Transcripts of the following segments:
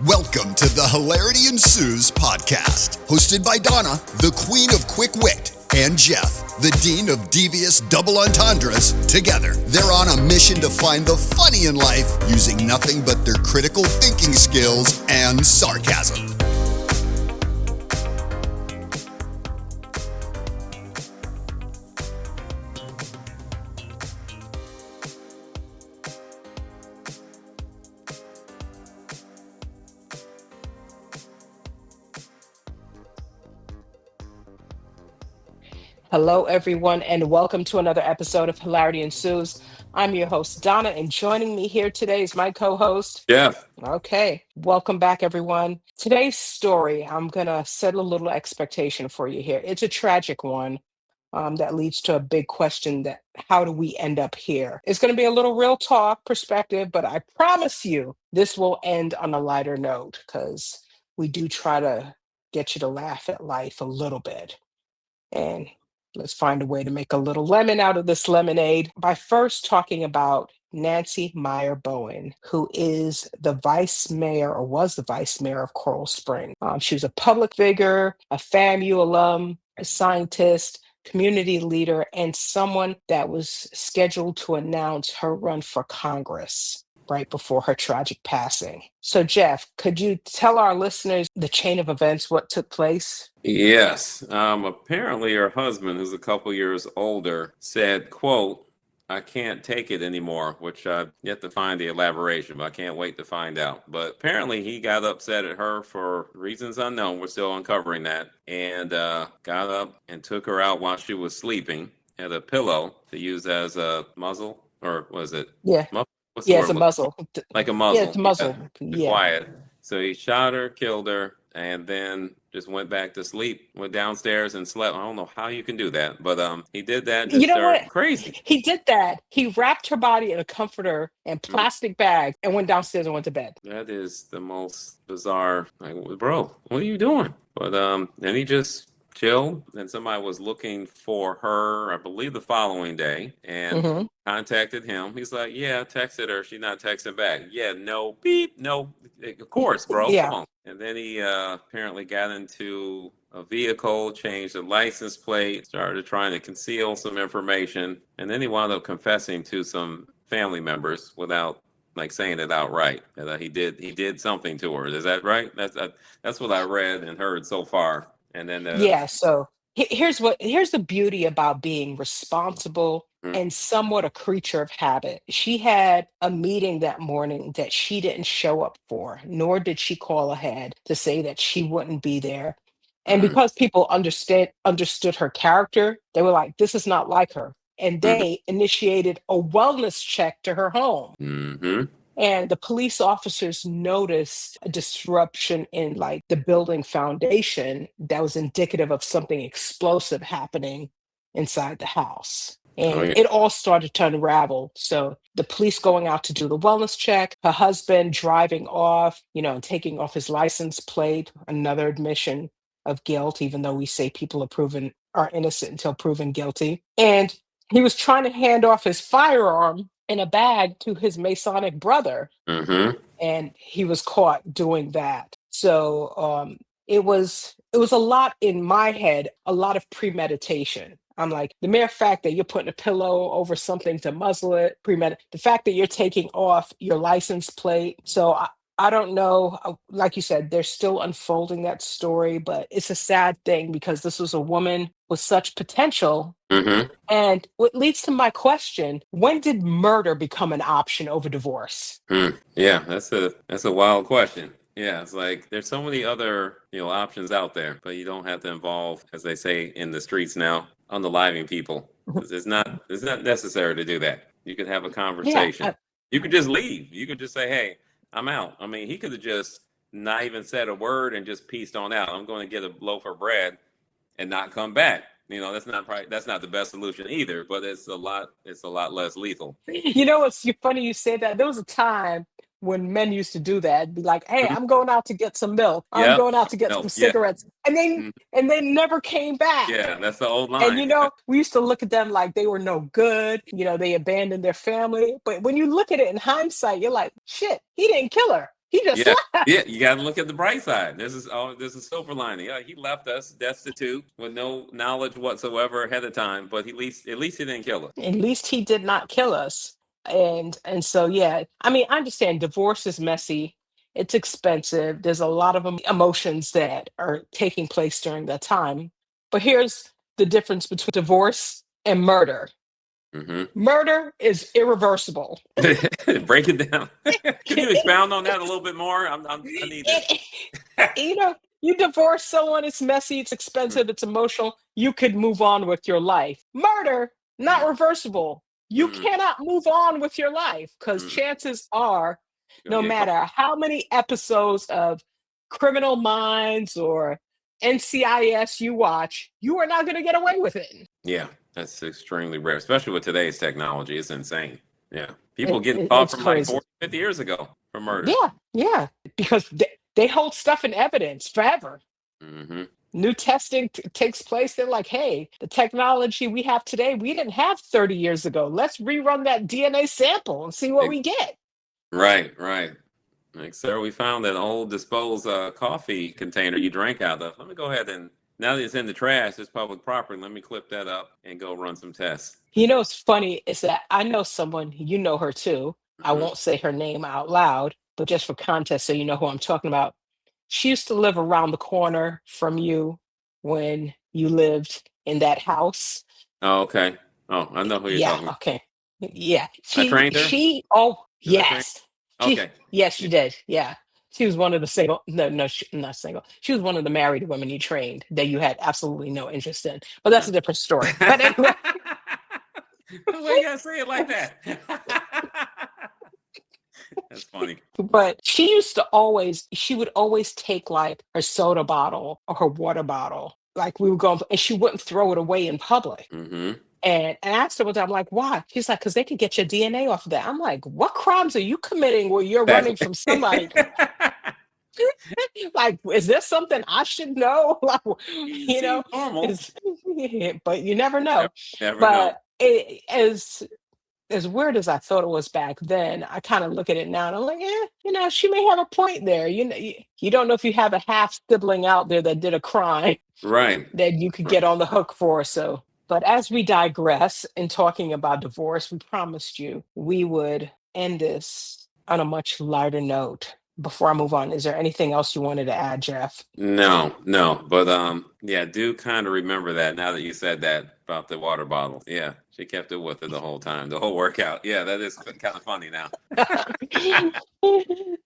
Welcome to the Hilarity Ensues podcast, hosted by Donna, the queen of quick wit, and Jeff, the dean of devious double entendres. Together, they're on a mission to find the funny in life using nothing but their critical thinking skills and sarcasm. Hello, everyone, and welcome to another episode of Hilarity Ensues. I'm your host, Donna, and joining me here today is my co-host, Jeff. Okay, welcome back, everyone. Today's story, I'm going to set a little expectation for you here. It's a tragic one that leads to a big question that how do we end up here? It's going to be a little real talk perspective, but I promise you this will end on a lighter note because we do try to get you to laugh at life a little bit. And let's find a way to make a little lemon out of this lemonade by first talking about Nancy Meyer Bowen, who is the vice mayor or was the vice mayor of Coral Springs. She was a public figure, a FAMU alum, a scientist, community leader, and someone that was scheduled to announce her run for Congress right before her tragic passing. So, Jeff, could you tell our listeners the chain of events, what took place? Yes. Apparently her husband, who's a couple years older, said, quote, "I can't take it anymore," which I've yet to find the elaboration, but I can't wait to find out. But apparently he got upset at her for reasons unknown. We're still uncovering that. And got up and took her out while she was sleeping, had a pillow to use as a muzzle, or was it? Yeah. What's the Yeah, word? it's a muzzle. Like a muzzle. Yeah, it's a muzzle. Yeah, Yeah. quiet. So he shot her, killed her, and then just went back to sleep, went downstairs and slept. I don't know how you can do that, but he did that. Just You know what? Crazy. He did that. He wrapped her body in a comforter and plastic bag and went downstairs and went to bed. That is the most bizarre. Like, bro, what are you doing? But and he just chilled, and somebody was looking for her, I believe, the following day, and contacted him. He's like, "Yeah, I texted her. She's not texting back." Yeah, no, beep, no. Of course, bro. Yeah. Come on. And then he apparently got into a vehicle, changed the license plate, started trying to conceal some information, and then he wound up confessing to some family members without like saying it outright that he did something to her. Is that right? That's what I read and heard so far. And then Yeah, so here's the beauty about being responsible and somewhat a creature of habit. She had a meeting that morning that she didn't show up for, nor did she call ahead to say that she wouldn't be there. And because people understood her character, they were like, this is not like her. And they initiated a wellness check to her home. And the police officers noticed a disruption in like the building foundation that was indicative of something explosive happening inside the house. And it all started to unravel. So the police going out to do the wellness check, her husband driving off, and taking off his license plate, another admission of guilt, even though we say people are innocent until proven guilty. And he was trying to hand off his firearm in a bag to his Masonic brother. And he was caught doing that. So it was a lot in my head, a lot of premeditation. I'm like, the mere fact that you're putting a pillow over something to muzzle it, the fact that you're taking off your license plate. So I don't know. Like you said, they're still unfolding that story, but it's a sad thing because this was a woman with such potential. And what leads to my question, when did murder become an option over divorce? Yeah, that's a wild question. Yeah, it's like there's so many other options out there, but you don't have to involve, as they say in the streets now, unaliving people. It's not necessary to do that. You could have a conversation. You could just leave. You could just say, "Hey, I'm out." I mean, he could have just not even said a word and just pieced on out. I'm going to get a loaf of bread and not come back. That's not the best solution either, but it's a lot less lethal. It's funny you say that. There was a time when men used to do that, be like, "Hey, I'm going out to get some milk. I'm going out to get some cigarettes," and they never came back. Yeah, that's the old line. And we used to look at them like they were no good. They abandoned their family. But when you look at it in hindsight, you're like, "Shit, he didn't kill her." He just Yeah, left. yeah. You got to look at the bright side. There's a silver lining. Yeah, he left us destitute with no knowledge whatsoever ahead of time, but at least he didn't kill us. At least he did not kill us. And so yeah, I mean, I understand divorce is messy. It's expensive. There's a lot of emotions that are taking place during that time. But here's the difference between divorce and murder. Hmm. Murder is irreversible. Break it down. Could you expound on that a little bit more? I need this. It- you know, you divorce someone, it's messy, it's expensive, it's emotional. You could move on with your life. Murder, not reversible. You Mm-mm, cannot move on with your life because mm-mm. chances are, Gonna no get caught. matter how many episodes of Criminal Minds or NCIS you watch, you are not going to get away with it. Yeah, that's extremely rare, especially with today's technology. It's insane. Yeah, people getting caught It's from like crazy. 40, 50 years ago for murders. Yeah, yeah, because they hold stuff in evidence forever. Hmm. New testing takes place. They're like, hey, the technology we have today, we didn't have 30 years ago. Let's rerun that DNA sample and see what we get. Right, right. Like, sir, we found that old disposed coffee container you drank out of. Let me go ahead and, now that it's in the trash, it's public property. Let me clip that up and go run some tests. What's funny is that I know someone, you know her too. I Hmm. won't say her name out loud, but just for context, so you know who I'm talking about. She used to live around the corner from you when you lived in that house. Oh, okay. Oh, I know who you're Yeah, talking about. okay. Yeah. I trained her. Oh, Did I train? yes. Okay. Yes, Yeah. you did. Yeah. She was one of the single, no, no, not single. She was one of the married women you trained that you had absolutely no interest in. But that's a different story. But anyway, Why you gotta say it like that? That's funny. but she would always take like her soda bottle or her water bottle. Like we would go, and she wouldn't throw it away in public. Hmm. And I asked her one time, I'm like, why? She's like, because they could get your DNA off of that. I'm like, what crimes are you committing where you're running Exactly. from somebody? Like, is there something I should know? Like, You you know, seem normal. is but you never know. Never, never know. But as weird as I thought it was back then, I kind of look at it now and I'm like, yeah, she may have a point there. You don't know if you have a half sibling out there that did a crime Right. that you could Right. get on the hook for. So, but as we digress in talking about divorce, we promised you we would end this on a much lighter note. Before I move on, is there anything else you wanted to add, Jeff? No, no. But yeah, do kind of remember that now that you said that about the water bottle. Yeah, she kept it with her the whole time, the whole workout. Yeah, that is kind of funny now.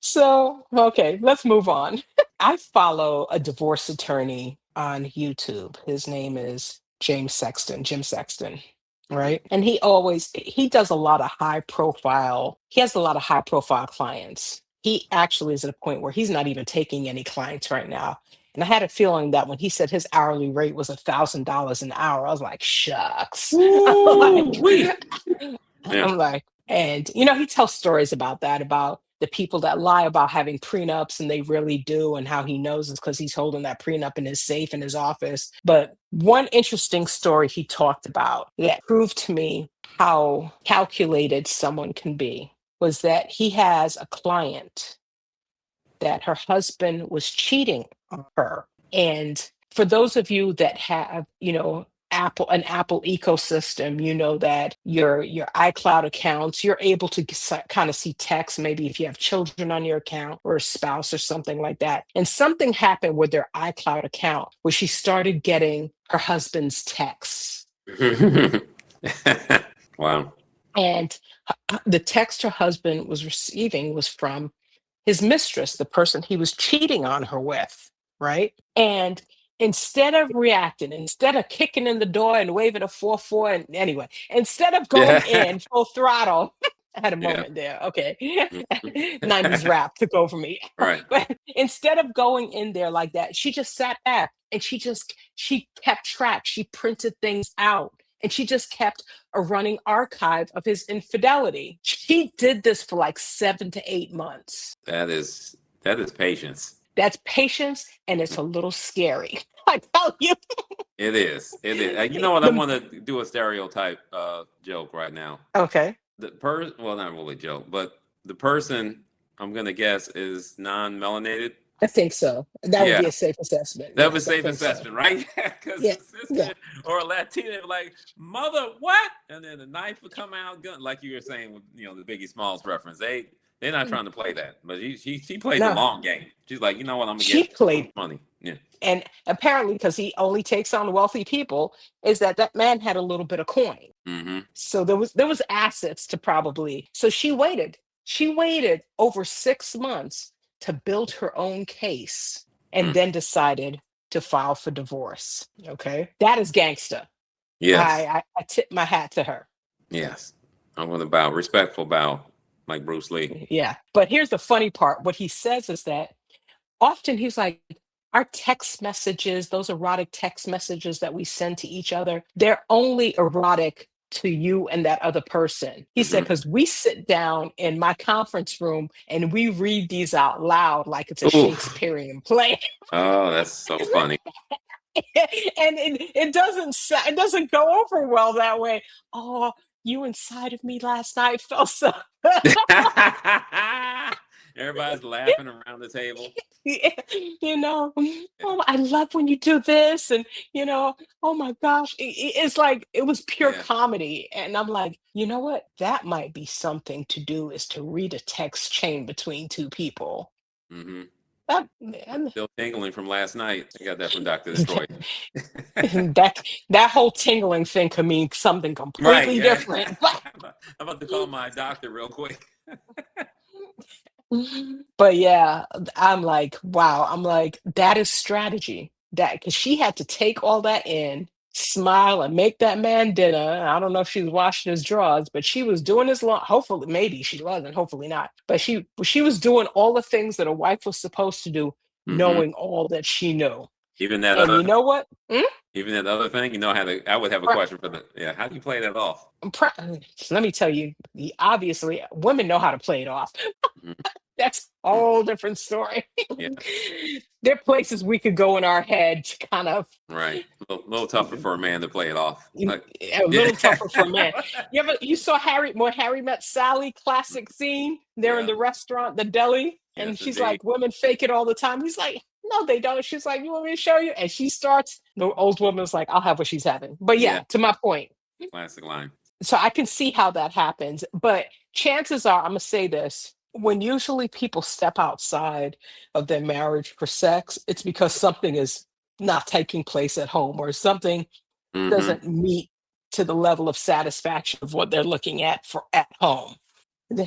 So, okay, let's move on. I follow a divorce attorney on YouTube. His name is Jim Sexton, Mhm. right? And he does a lot of he has a lot of high profile clients. He actually is at a point where he's not even taking any clients right now. And I had a feeling that when he said his hourly rate was $1,000 an hour, I was like, shucks. I'm Ooh, like, wee. Yeah. I'm like, and he tells stories about that, about the people that lie about having prenups and they really do, and how he knows it's because he's holding that prenup in his safe in his office. But one interesting story he talked about that proved to me how calculated someone can be was that he has a client that her husband was cheating on her. And for those of you that have, an Apple ecosystem, you know that your iCloud accounts, you're able to kind of see text, maybe if you have children on your account or a spouse or something like that. And something happened with their iCloud account where she started getting her husband's texts. Wow. And the text her husband was receiving was from his mistress, the person he was cheating on her with, right? And instead of reacting, instead of kicking in the door and waving a 4-4, and anyway, instead of going Yeah. in full throttle, I had a Yeah. moment there. Okay. Mhm. 90s rap took over me. Right. But instead of going in there like that, she just sat back and she kept track. She printed things out and she just kept a running archive of his infidelity. She did this for like 7 to 8 months. That is patience. That's patience, and it's a little scary. I tell you. It is. It is. You know what? I want to do a stereotype joke right now. Okay. Well, not really joke, but the person I'm gonna guess, is non-melanated. I think so. That would Yeah, be a safe assessment. that was Yes, I safe think so. assessment, right? Because Yeah, a yeah. sister or a Latina would be like, "Mother, what?" And then the knife would come out, gun, like you were saying with the Biggie Smalls reference. They're not trying to play that, but she played the No, long game. She's like, you know what? I'm gonna she get some played, money. Yeah. and apparently, because he only takes on wealthy people, is that man had a little bit of coin. Mm-hmm. So there was assets to probably. So she waited. She waited over 6 months to build her own case, and Mm. then decided to file for divorce. Okay, that is gangsta. Yes. I tip my hat to her. Yes. I'm gonna bow, respectful bow, like Bruce Lee. Yeah. But here's the funny part. What he says is that often he's like, our text messages, those erotic text messages that we send to each other, they're only erotic to you and that other person. He said, Mm-hmm. because we sit down in my conference room and we read these out loud like it's a Oof. Shakespearean play. Oh, that's so funny. And it doesn't go over well that way. Oh, you inside of me last night felt so. Everybody's laughing around the table. Yeah, oh, I love when you do this, and oh my gosh, it's like it was pure Yeah. comedy, and I'm like, you know what? That might be something to do, is to read a text chain between two people. Mm-hmm. That man, Still tingling from last night. I got that from Dr. Detroit. that whole tingling thing could mean something Right. completely Yeah. different. I'm about to call my doctor real quick. But yeah, I'm like, wow. I'm like, that is strategy. That because she had to take all that in, smile, and make that man dinner. I don't know if she was washing his drawers, but she was doing his lawn. Hopefully, maybe she wasn't. Hopefully not. But she was doing all the things that a wife was supposed to do, Mm-hmm. knowing all that she knew. Even that And you other, know what? even that other thing. I would have a Pri- question for the. Yeah. How do you play that off? so let me tell you, obviously, women know how to play it off. Mhm. That's a whole different story. Yeah. There are places we could go in our head to kind of Right. A little tougher for a man to play it off. Like, a yeah. little tougher for men. You saw Harry Met Sally classic scene. They're in Yeah. the restaurant, the deli, and Yes, she's indeed. like, "Women fake it all the time." He's like, "No, they don't." She's like, "You want me to show you?" And she starts. The old woman's like, "I'll have what she's having." But Yeah. yeah, to my point. Classic line. So I can see how that happens. But chances are, I'm gonna say this: when usually people step outside of their marriage for sex, it's because something is not taking place at home, or something Mm-hmm. doesn't meet to the level of satisfaction of what they're looking at for at home.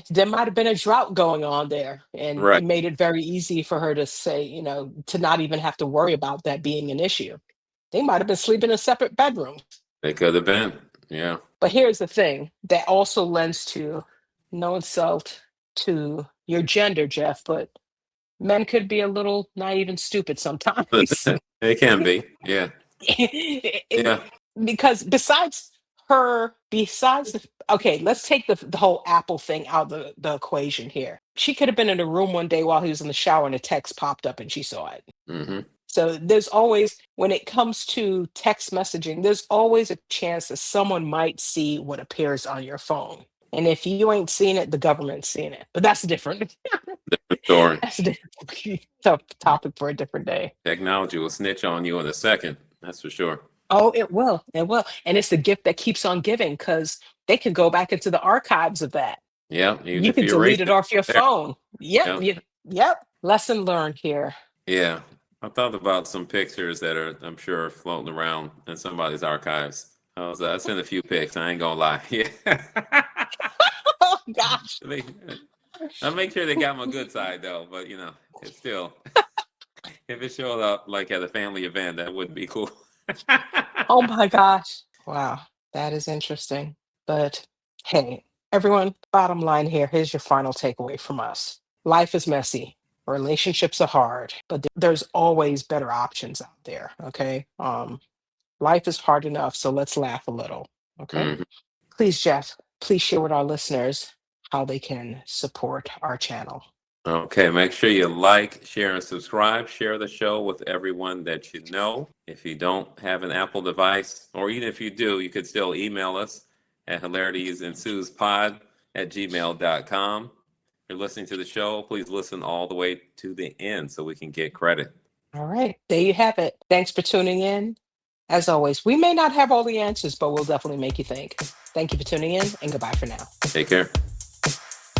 There might have been a drought going on there, and Right. it made it very easy for her to say, to not even have to worry about that being an issue. They might have been sleeping in separate bedrooms. They could have been. Yeah. But here's the thing that also lends to, no insult to your gender, Jeff, but men could be a little naive and stupid sometimes. It can be. Yeah. Yeah. Because okay, let's take the whole Apple thing out of the equation here. She could have been in a room one day while he was in the shower and a text popped up and she saw it. Mm-hmm. So there's always, when it comes to text messaging, there's always a chance that someone might see what appears on your phone. And if you ain't seen it, the government's seen it. But that's different. Different story. That's a different topic for a different day. Technology will snitch on you in a second. That's for sure. Oh, it will. It will. And it's the gift that keeps on giving, because they can go back into the archives of that. Yeah. Even You if can you erase delete it off your there. phone. Yep. Yeah. Yep. Lesson learned here. Yeah. I thought about some pictures that are, I'm sure, floating around in somebody's archives. I sent a few pics. I ain't gonna lie. Yeah. Oh, gosh. I make sure they got my good side though, but it's still, if it showed up like at a family event, that wouldn't be cool. Oh, my gosh. Wow. That is interesting. But hey, everyone, bottom line here, here's your final takeaway from us. Life is messy. Relationships are hard, but there's always better options out there. Okay. Life is hard enough, so let's laugh a little. Okay. Mhm. Please, Jeff, please share with our listeners how they can support our channel. Okay, make sure you like, share, and subscribe. Share the show with everyone that you know. If you don't have an Apple device, or even if you do, you could still email us at hilaritiesandsuespod@gmail.com. you're listening to the show, please listen all the way to the end so we can get credit. All right, there you have it. Thanks for tuning in. As always, we may not have all the answers, but we'll definitely make you think. Thank you for tuning in, and goodbye for now. Take care.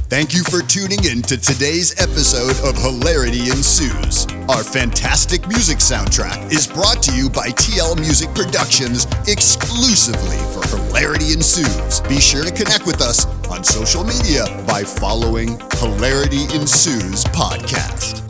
Thank you for tuning in to today's episode of Hilarity Ensues. Our fantastic music soundtrack is brought to you by TL Music Productions exclusively for Hilarity Ensues. Be sure to connect with us on social media by following Hilarity Ensues Podcast.